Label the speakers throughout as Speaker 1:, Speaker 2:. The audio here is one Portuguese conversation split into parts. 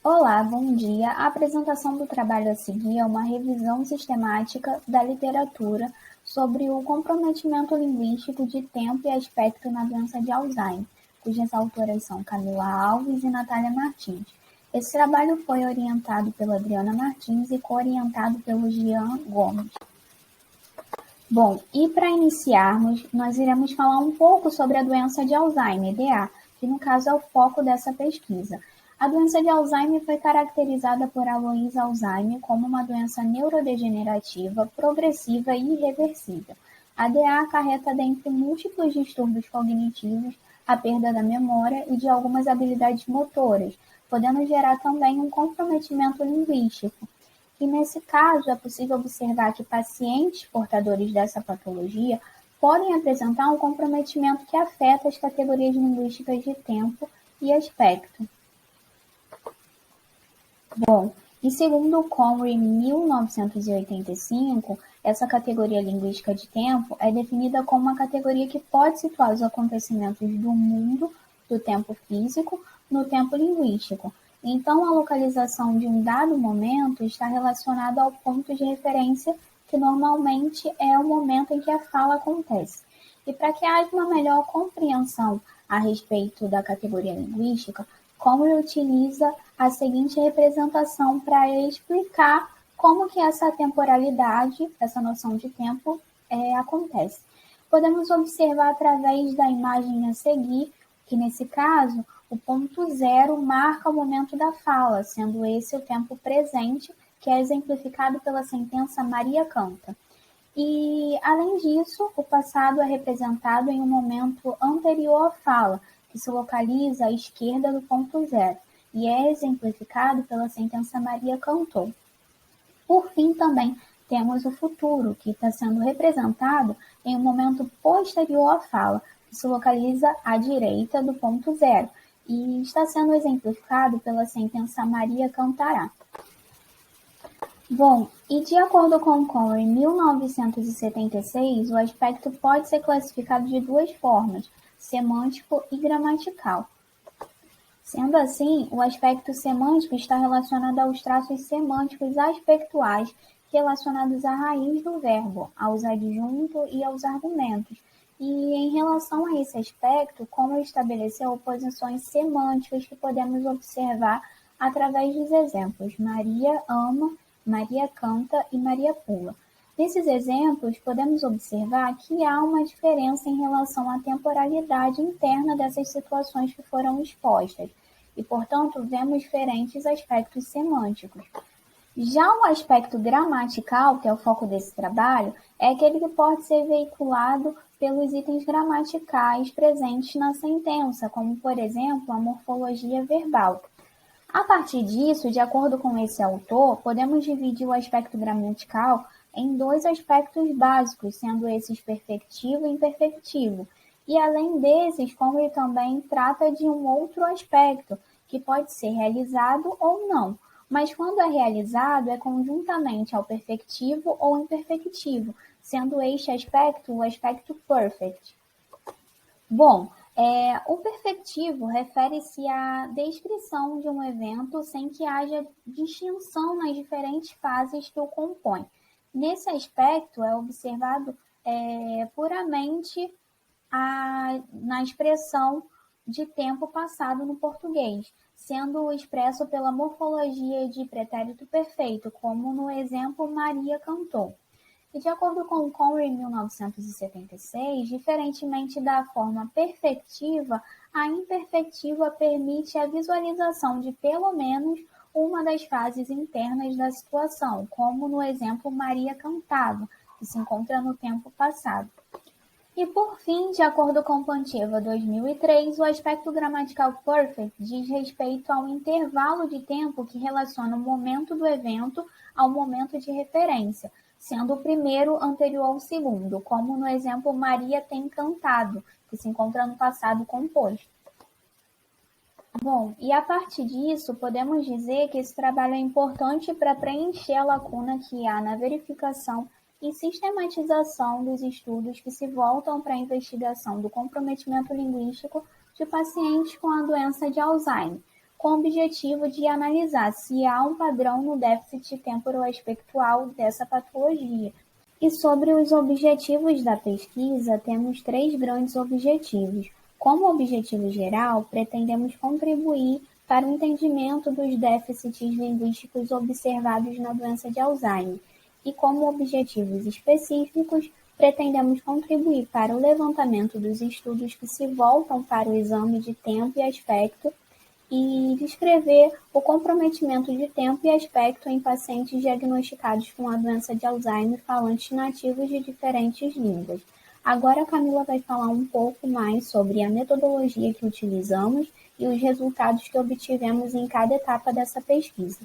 Speaker 1: Olá, bom dia. A apresentação do trabalho a seguir é uma revisão sistemática da literatura sobre o comprometimento linguístico de tempo e aspecto na doença de Alzheimer, cujas autoras são Camila Alves e Natália Martins. Esse trabalho foi orientado pela Adriana Martins e co-orientado pelo Jean Gomes. Bom, e para iniciarmos, nós iremos falar um pouco sobre a doença de Alzheimer, DA, que no caso é o foco dessa pesquisa. A doença de Alzheimer foi caracterizada por Alois Alzheimer como uma doença neurodegenerativa, progressiva e irreversível. A DA acarreta dentre múltiplos distúrbios cognitivos a perda da memória e de algumas habilidades motoras, podendo gerar também um comprometimento linguístico. E nesse caso, é possível observar que pacientes portadores dessa patologia podem apresentar um comprometimento que afeta as categorias linguísticas de tempo e aspecto. Bom, e segundo o Conway, em 1985, essa categoria linguística de tempo é definida como uma categoria que pode situar os acontecimentos do mundo do tempo físico no tempo linguístico. Então, a localização de um dado momento está relacionada ao ponto de referência, que normalmente é o momento em que a fala acontece. E para que haja uma melhor compreensão a respeito da categoria linguística, Conway utiliza a seguinte representação para explicar como que essa temporalidade, essa noção de tempo, acontece. Podemos observar através da imagem a seguir que, nesse caso, o ponto zero marca o momento da fala, sendo esse o tempo presente, que é exemplificado pela sentença Maria canta. E, além disso, o passado é representado em um momento anterior à fala, que se localiza à esquerda do ponto zero, e é exemplificado pela sentença Maria cantou. Por fim, também temos o futuro, que está sendo representado em um momento posterior à fala, que se localiza à direita do ponto zero, e está sendo exemplificado pela sentença Maria cantará. Bom, e de acordo com Conway, em 1976, o aspecto pode ser classificado de duas formas, semântico e gramatical. Sendo assim, o aspecto semântico está relacionado aos traços semânticos aspectuais relacionados à raiz do verbo, aos adjuntos e aos argumentos. E em relação a esse aspecto, como estabeleceu oposições semânticas que podemos observar através dos exemplos Maria ama, Maria canta e Maria pula. Nesses exemplos, podemos observar que há uma diferença em relação à temporalidade interna dessas situações que foram expostas, e, portanto, vemos diferentes aspectos semânticos. Já o aspecto gramatical, que é o foco desse trabalho, é aquele que pode ser veiculado pelos itens gramaticais presentes na sentença, como, por exemplo, a morfologia verbal. A partir disso, de acordo com esse autor, podemos dividir o aspecto gramatical em dois aspectos básicos, sendo esses perfectivo e imperfectivo. E além desses, como ele também trata de um outro aspecto, que pode ser realizado ou não. Mas quando é realizado, é conjuntamente ao perfectivo ou imperfectivo, sendo este aspecto o aspecto perfect. Bom, o perfectivo refere-se à descrição de um evento sem que haja distinção nas diferentes fases que o compõem. Nesse aspecto, é observado puramente na expressão de tempo passado no português, sendo expresso pela morfologia de pretérito perfeito, como no exemplo Maria cantou. E de acordo com Conway, em 1976, diferentemente da forma perfectiva, a imperfectiva permite a visualização de pelo menos uma das fases internas da situação, como no exemplo Maria cantava, que se encontra no tempo passado. E por fim, de acordo com Pantieva 2003, o aspecto gramatical perfect diz respeito ao intervalo de tempo que relaciona o momento do evento ao momento de referência, sendo o primeiro anterior ao segundo, como no exemplo Maria tem cantado, que se encontra no passado composto. Bom, e a partir disso, podemos dizer que esse trabalho é importante para preencher a lacuna que há na verificação e sistematização dos estudos que se voltam para a investigação do comprometimento linguístico de pacientes com a doença de Alzheimer, com o objetivo de analisar se há um padrão no déficit temporoaspectual dessa patologia. E sobre os objetivos da pesquisa, temos 3 grandes objetivos. Como objetivo geral, pretendemos contribuir para o entendimento dos déficits linguísticos observados na doença de Alzheimer. E como objetivos específicos, pretendemos contribuir para o levantamento dos estudos que se voltam para o exame de tempo e aspecto e descrever o comprometimento de tempo e aspecto em pacientes diagnosticados com a doença de Alzheimer falantes nativos de diferentes línguas. Agora a Camila vai falar um pouco mais sobre a metodologia que utilizamos e os resultados que obtivemos em cada etapa dessa pesquisa.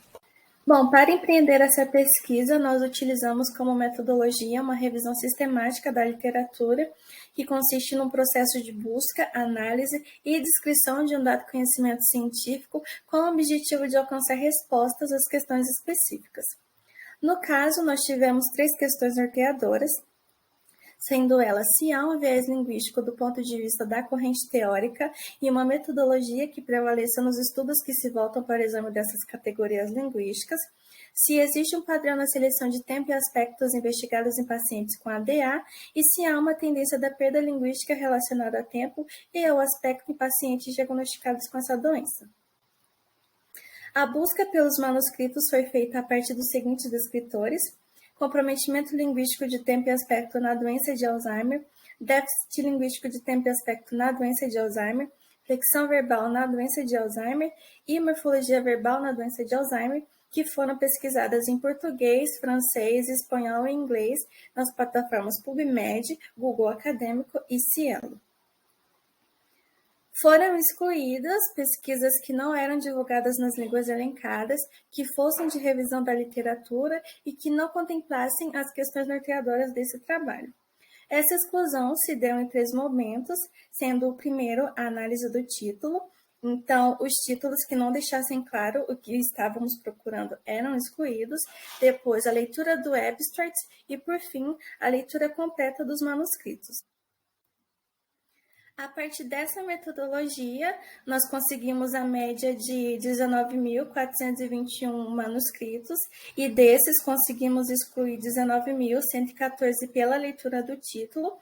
Speaker 2: Bom, para empreender essa pesquisa, nós utilizamos como metodologia uma revisão sistemática da literatura, que consiste num processo de busca, análise e descrição de um dado conhecimento científico com o objetivo de alcançar respostas às questões específicas. No caso, nós tivemos 3 questões norteadoras, sendo elas se há um viés linguístico do ponto de vista da corrente teórica e uma metodologia que prevaleça nos estudos que se voltam para o exame dessas categorias linguísticas, se existe um padrão na seleção de tempo e aspectos investigados em pacientes com ADA e se há uma tendência da perda linguística relacionada a tempo e ao aspecto em pacientes diagnosticados com essa doença. A busca pelos manuscritos foi feita a partir dos seguintes descritores: comprometimento linguístico de tempo e aspecto na doença de Alzheimer, déficit linguístico de tempo e aspecto na doença de Alzheimer, flexão verbal na doença de Alzheimer e morfologia verbal na doença de Alzheimer, que foram pesquisadas em português, francês, espanhol e inglês nas plataformas PubMed, Google Acadêmico e Cielo. Foram excluídas pesquisas que não eram divulgadas nas línguas elencadas, que fossem de revisão da literatura e que não contemplassem as questões norteadoras desse trabalho. Essa exclusão se deu em 3 momentos, sendo o primeiro a análise do título. Então, os títulos que não deixassem claro o que estávamos procurando eram excluídos, depois a leitura do abstract e, por fim, a leitura completa dos manuscritos. A partir dessa metodologia, nós conseguimos a média de 19.421 manuscritos e desses conseguimos excluir 19.114 pela leitura do título.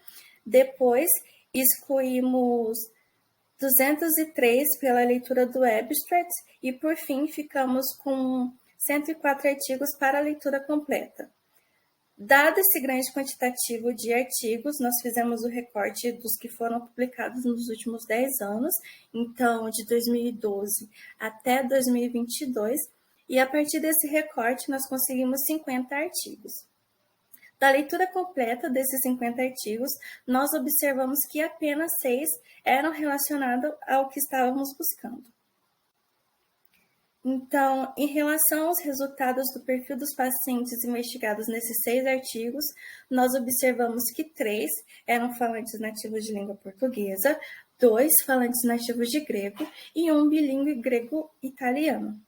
Speaker 2: Depois, excluímos 203 pela leitura do abstract e, por fim, ficamos com 104 artigos para a leitura completa. Dado esse grande quantitativo de artigos, nós fizemos o recorte dos que foram publicados nos últimos 10 anos, então de 2012 até 2022, e a partir desse recorte nós conseguimos 50 artigos. Da leitura completa desses 50 artigos, nós observamos que apenas 6 eram relacionados ao que estávamos buscando. Então, em relação aos resultados do perfil dos pacientes investigados nesses 6 artigos, nós observamos que 3 eram falantes nativos de língua portuguesa, 2 falantes nativos de grego e 1 bilíngue grego-italiano.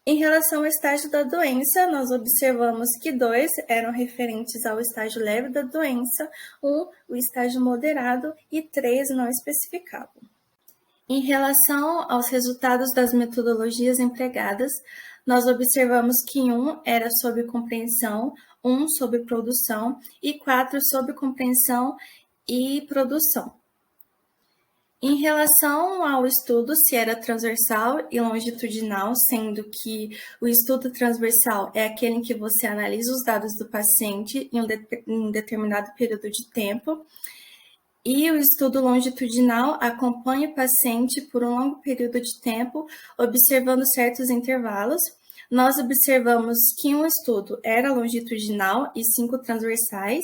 Speaker 2: Em relação ao estágio da doença, nós observamos que 2 eram referentes ao estágio leve da doença, 1 o estágio moderado e 3 não especificavam. Em relação aos resultados das metodologias empregadas, nós observamos que 1 era sobre compreensão, 1 sobre produção e 4 sobre compreensão e produção. Em relação ao estudo, se era transversal e longitudinal, sendo que o estudo transversal é aquele em que você analisa os dados do paciente em um determinado período de tempo, e o estudo longitudinal acompanha o paciente por um longo período de tempo, observando certos intervalos. Nós observamos que um estudo era longitudinal e 5 transversais.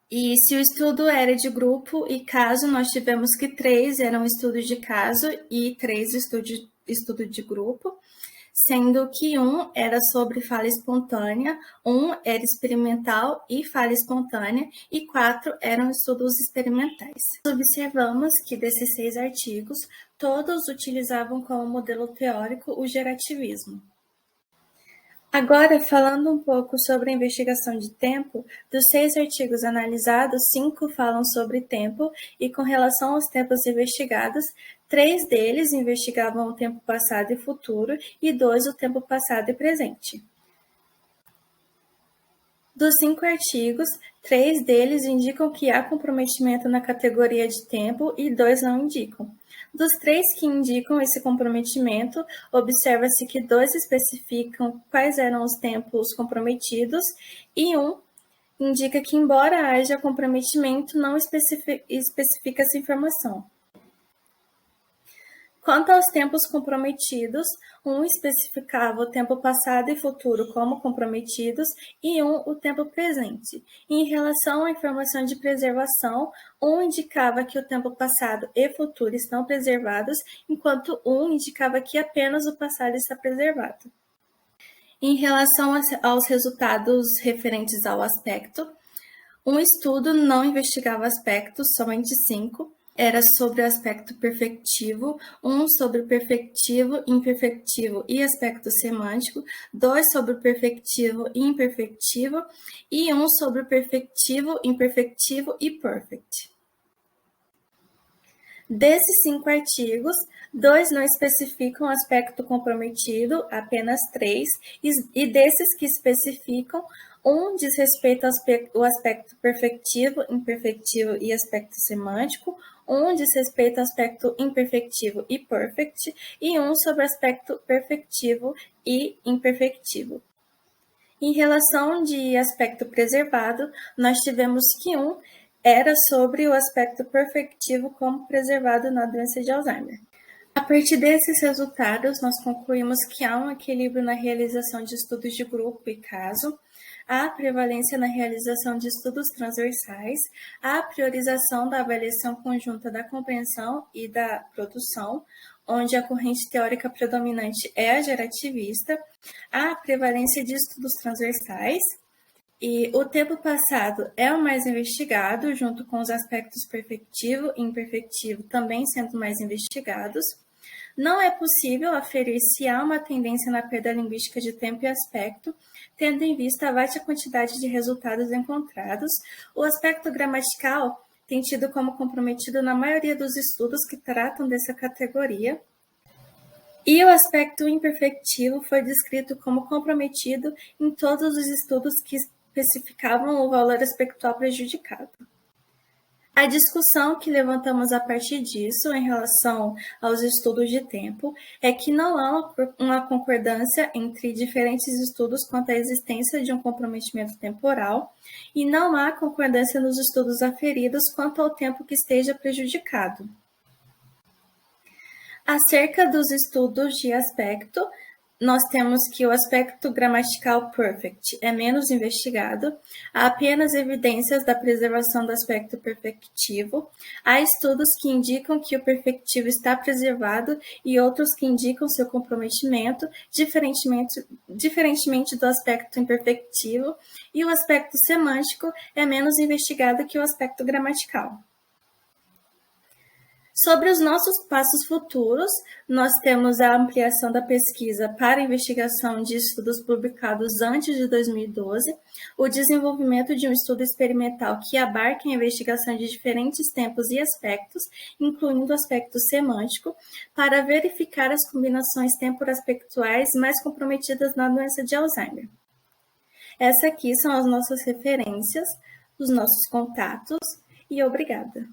Speaker 2: E se o estudo era de grupo e caso, nós tivemos que 3 eram estudos de caso e 3 estudo de grupo, sendo que 1 era sobre fala espontânea, 1 era experimental e fala espontânea, e 4 eram estudos experimentais. Observamos que desses 6 artigos, todos utilizavam como modelo teórico o gerativismo. Agora, falando um pouco sobre a investigação de tempo, dos 6 artigos analisados, 5 falam sobre tempo, e com relação aos tempos investigados, 3 deles investigavam o tempo passado e futuro e 2 o tempo passado e presente. Dos 5 artigos, 3 deles indicam que há comprometimento na categoria de tempo e 2 não indicam. Dos 3 que indicam esse comprometimento, observa-se que 2 especificam quais eram os tempos comprometidos e 1 indica que, embora haja comprometimento, não especifica essa informação. Quanto aos tempos comprometidos, um especificava o tempo passado e futuro como comprometidos e o tempo presente. Em relação à informação de preservação, um indicava que o tempo passado e futuro estão preservados, enquanto indicava que apenas o passado está preservado. Em relação aos resultados referentes ao aspecto, um estudo não investigava aspectos, somente 5, era sobre o aspecto perfectivo, 1 sobre o perfectivo, imperfectivo e aspecto semântico, 2 sobre o perfectivo e imperfectivo e 1 sobre o perfectivo, imperfectivo e perfect. Desses 5 artigos, 2 não especificam aspecto comprometido, apenas 3, e desses que especificam, 1 diz respeito ao aspecto perfectivo, imperfectivo e aspecto semântico, 1 diz respeito ao aspecto imperfectivo e perfect, e 1 sobre o aspecto perfectivo e imperfectivo. Em relação de aspecto preservado, nós tivemos que 1 era sobre o aspecto perfectivo como preservado na doença de Alzheimer. A partir desses resultados, nós concluímos que há um equilíbrio na realização de estudos de grupo e caso, há prevalência na realização de estudos transversais, há priorização da avaliação conjunta da compreensão e da produção, onde a corrente teórica predominante é a gerativista, há prevalência de estudos transversais, e o tempo passado é o mais investigado, junto com os aspectos perfectivo e imperfectivo também sendo mais investigados. Não é possível aferir se há uma tendência na perda linguística de tempo e aspecto, tendo em vista a vasta quantidade de resultados encontrados. O aspecto gramatical tem tido como comprometido na maioria dos estudos que tratam dessa categoria. E o aspecto imperfectivo foi descrito como comprometido em todos os estudos que especificavam o valor aspectual prejudicado. A discussão que levantamos a partir disso, em relação aos estudos de tempo, é que não há uma concordância entre diferentes estudos quanto à existência de um comprometimento temporal e não há concordância nos estudos aferidos quanto ao tempo que esteja prejudicado. Acerca dos estudos de aspecto, nós temos que o aspecto gramatical perfect é menos investigado, há apenas evidências da preservação do aspecto perfectivo, há estudos que indicam que o perfectivo está preservado e outros que indicam seu comprometimento, diferentemente do aspecto imperfectivo, e o aspecto semântico é menos investigado que o aspecto gramatical. Sobre os nossos passos futuros, nós temos a ampliação da pesquisa para investigação de estudos publicados antes de 2012, o desenvolvimento de um estudo experimental que abarque a investigação de diferentes tempos e aspectos, incluindo o aspecto semântico, para verificar as combinações temporoaspectuais mais comprometidas na doença de Alzheimer. Essas aqui são as nossas referências, os nossos contatos, e obrigada.